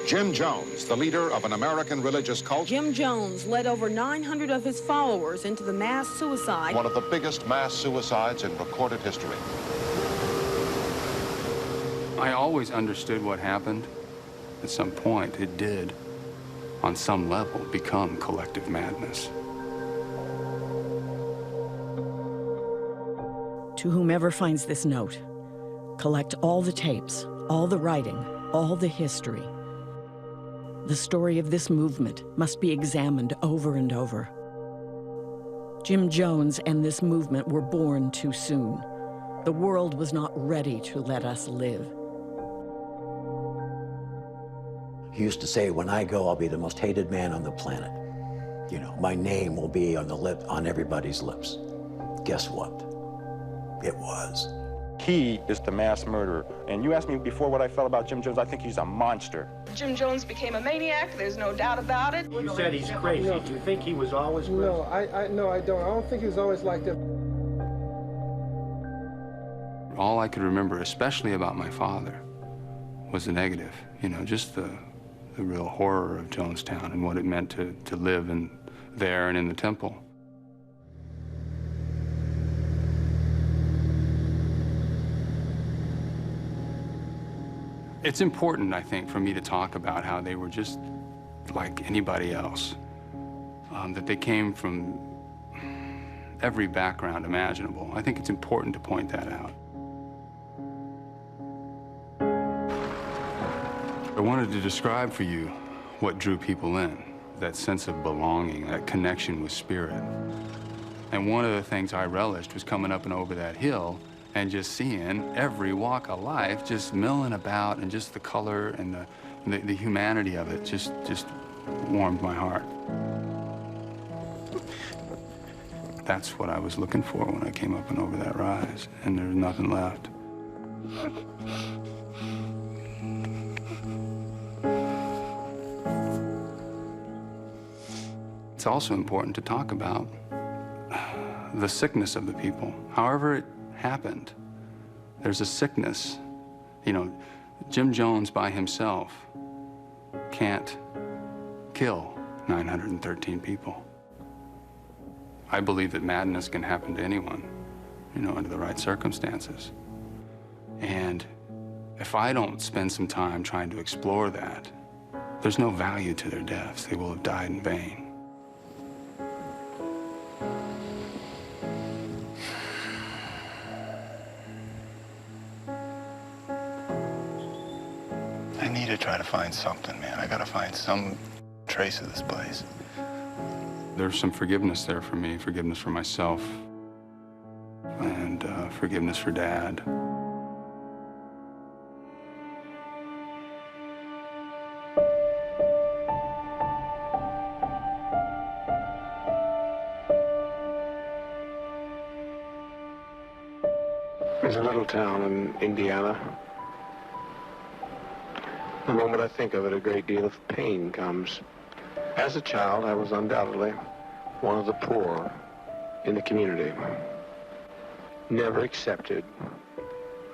Jim Jones, the leader of an American religious cult. Jim Jones led over 900 of his followers into the mass suicide. One of the biggest mass suicides in recorded history. I always understood what happened. At some point, it did, on some level, become collective madness. To whomever finds this note, collect all the tapes, all the writing, all the history. The story of this movement must be examined over and over. Jim Jones and this movement were born too soon. The world was not ready to let us live. He used to say, when I go, I'll be the most hated man on the planet. You know, my name will be on everybody's lips. Guess what? It was. He is the mass murderer. And you asked me before what I felt about Jim Jones. I think he's a monster. Jim Jones became a maniac. There's no doubt about it. You said he's crazy. Do you think he was always crazy? No, I don't. I don't think he was always like that. All I could remember, especially about my father, was the negative. You know, just the real horror of Jonestown and what it meant to live there and in the temple. It's important, I think, for me to talk about how they were just like anybody else, that they came from every background imaginable. I think it's important to point that out. I wanted to describe for you what drew people in, that sense of belonging, that connection with spirit. And one of the things I relished was coming up and over that hill and just seeing every walk of life just milling about, and just the color and the humanity of it just warmed my heart. That's what I was looking for when I came up and over that rise, and there's nothing left. It's also important to talk about the sickness of the people. However it happened, there's a sickness. You know, Jim Jones by himself can't kill 913 people. I believe that madness can happen to anyone, you know, under the right circumstances. And if I don't spend some time trying to explore that, there's no value to their deaths. They will have died in vain. I need to try to find something, man. I gotta find some trace of this place. There's some forgiveness there for me, forgiveness for myself, and forgiveness for Dad. There's a little town in Indiana. The moment I think of it, a great deal of pain comes. As a child, I was undoubtedly one of the poor in the community. Never accepted.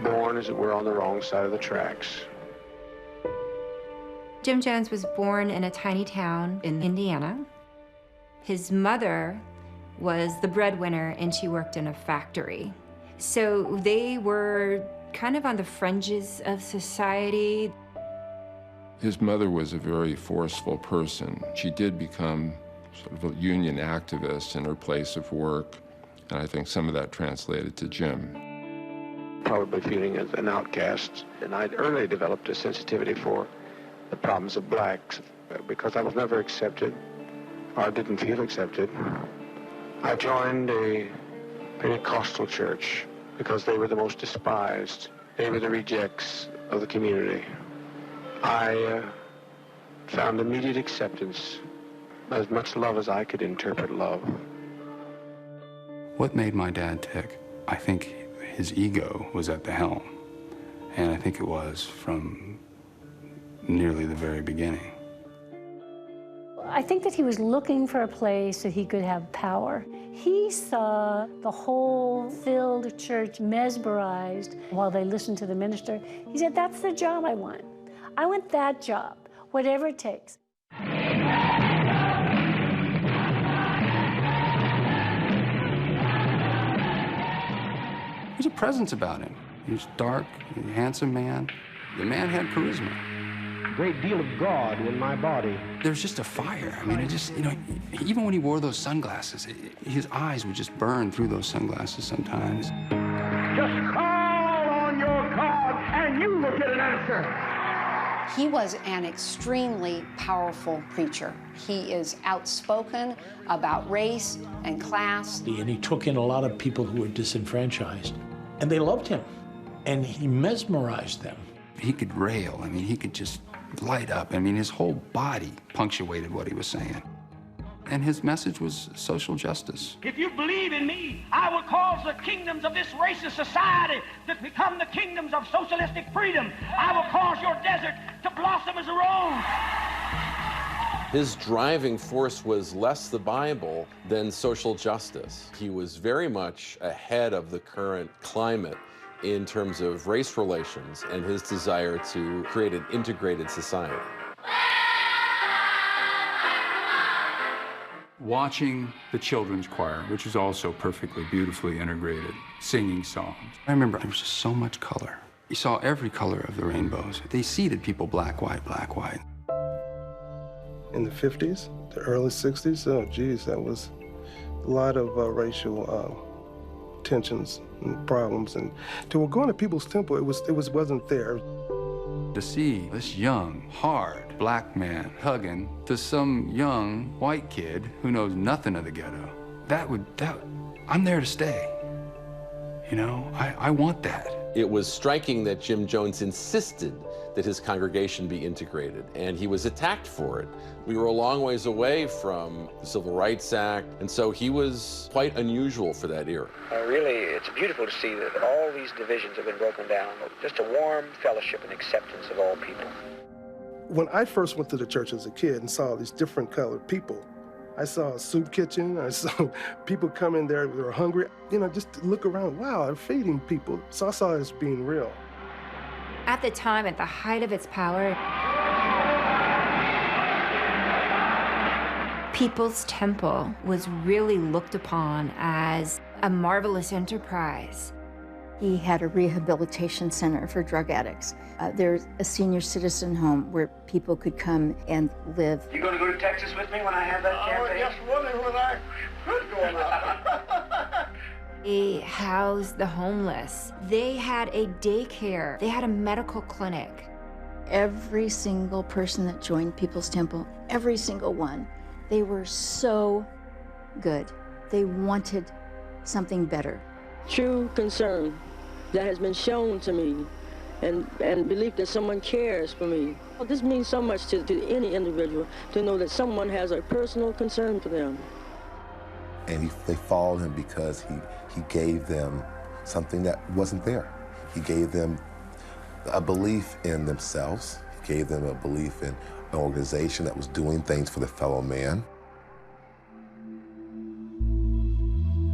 Born, as it were, on the wrong side of the tracks. Jim Jones was born in a tiny town in Indiana. His mother was the breadwinner, and she worked in a factory. So they were kind of on the fringes of society. His mother was a very forceful person. She did become sort of a union activist in her place of work, and I think some of that translated to Jim. Probably feeling as an outcast, and I'd early developed a sensitivity for the problems of blacks because I was never accepted, or didn't feel accepted. I joined a Pentecostal church because they were the most despised. They were the rejects of the community. I found immediate acceptance, as much love as I could interpret love. What made my dad tick? I think his ego was at the helm, and I think it was from nearly the very beginning. I think that he was looking for a place that he could have power. He saw the whole filled church mesmerized while they listened to the minister. He said, that's the job I want. I want that job, whatever it takes. There's a presence about him. He was dark, a handsome man. The man had charisma. A great deal of God in my body. There's just a fire. I mean, it just, you know, even when he wore those sunglasses, his eyes would just burn through those sunglasses sometimes. Just call on your God and you will get an answer. He was an extremely powerful preacher. He is outspoken about race and class. And he took in a lot of people who were disenfranchised, and they loved him, and he mesmerized them. He could rail. I mean, he could just light up. I mean, his whole body punctuated what he was saying. And his message was social justice. If you believe in me, I will cause the kingdoms of this racist society to become the kingdoms of socialistic freedom. I will cause your desert to blossom as a rose. His driving force was less the Bible than social justice. He was very much ahead of the current climate in terms of race relations and his desire to create an integrated society. Watching the children's choir, which was also perfectly, beautifully integrated, singing songs. I remember there was just so much color. You saw every color of the rainbows. They seated people black, white, black, white. In the 50s, the early 60s, oh geez, that was a lot of racial tensions and problems. And to go into People's Temple, it wasn't there. To see this young, hard black man hugging to some young white kid who knows nothing of the ghetto, I'm there to stay. You know, I want that. It was striking that Jim Jones insisted that his congregation be integrated, and he was attacked for it. We were a long ways away from the Civil Rights Act, and so he was quite unusual for that era. Really, it's beautiful to see that all these divisions have been broken down. Just a warm fellowship and acceptance of all people. When I first went to the church as a kid and saw these different colored people, I saw a soup kitchen, I saw people come in there, they were hungry. You know, just to look around, wow, they're feeding people. So I saw it as being real. At the time, at the height of its power, People's Temple was really looked upon as a marvelous enterprise. He had a rehabilitation center for drug addicts. There's a senior citizen home where people could come and live. You going to go to Texas with me when I have that campaign? Just wondering when I could go out. They housed the homeless. They had a daycare. They had a medical clinic. Every single person that joined People's Temple, every single one, they were so good. They wanted something better. True concern that has been shown to me and belief that someone cares for me. Well, this means so much to any individual to know that someone has a personal concern for them. And they followed him because he gave them something that wasn't there. He gave them a belief in themselves. He gave them a belief in an organization that was doing things for the fellow man.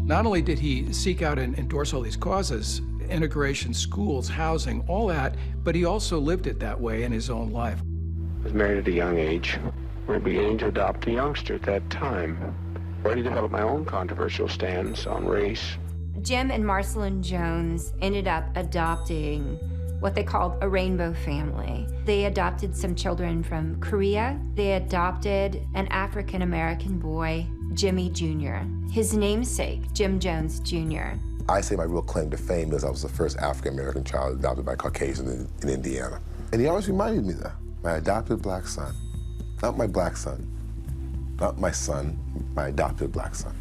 Not only did he seek out and endorse all these causes, integration, schools, housing, all that, but he also lived it that way in his own life. I was married at a young age. We were beginning to adopt a youngster at that time. I already developed my own controversial stance on race. Jim and Marcelyn Jones ended up adopting what they called a rainbow family. They adopted some children from Korea. They adopted an African-American boy, Jimmy Jr., his namesake, Jim Jones Jr. I say my real claim to fame is I was the first African-American child adopted by Caucasians in Indiana. And he always reminded me that, my adopted black son, not my black son, not my son, my adopted black son.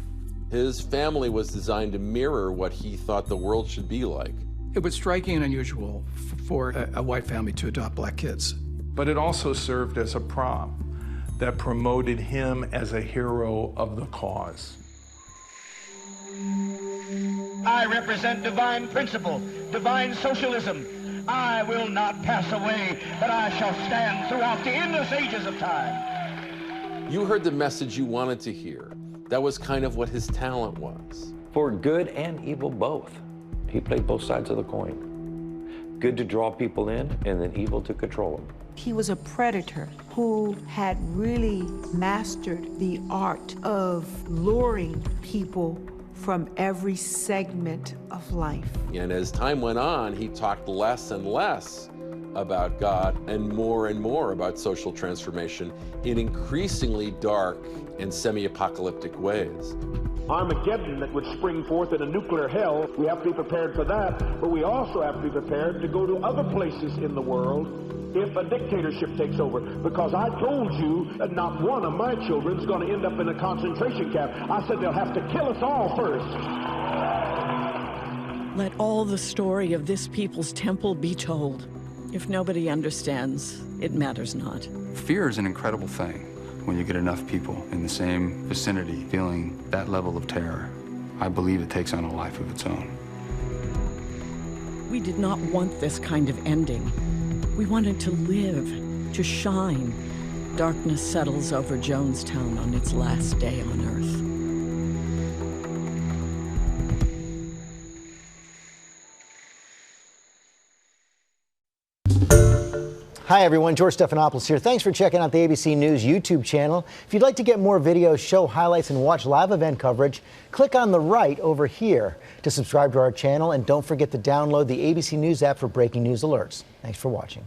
His family was designed to mirror what he thought the world should be like. It was striking and unusual for a white family to adopt black kids. But it also served as a prop that promoted him as a hero of the cause. I represent divine principle, divine socialism. I will not pass away, but I shall stand throughout the endless ages of time. You heard the message you wanted to hear. That was kind of what his talent was. For good and evil both. He played both sides of the coin. Good to draw people in, and then evil to control them. He was a predator who had really mastered the art of luring people from every segment of life. And as time went on, he talked less and less about God and more about social transformation in increasingly dark and semi-apocalyptic ways. Armageddon that would spring forth in a nuclear hell, we have to be prepared for that, but we also have to be prepared to go to other places in the world if a dictatorship takes over. Because I told you that not one of my children is going to end up in a concentration camp. I said they'll have to kill us all first. Let all the story of this people's temple be told. If nobody understands, it matters not. Fear is an incredible thing when you get enough people in the same vicinity feeling that level of terror. I believe it takes on a life of its own. We did not want this kind of ending. We wanted to live, to shine. Darkness settles over Jonestown on its last day on earth. Hi everyone, George Stephanopoulos here. Thanks for checking out the ABC News YouTube channel. If you'd like to get more videos, show highlights, and watch live event coverage, click on the right over here to subscribe to our channel, and don't forget to download the ABC News app for breaking news alerts. Thanks for watching.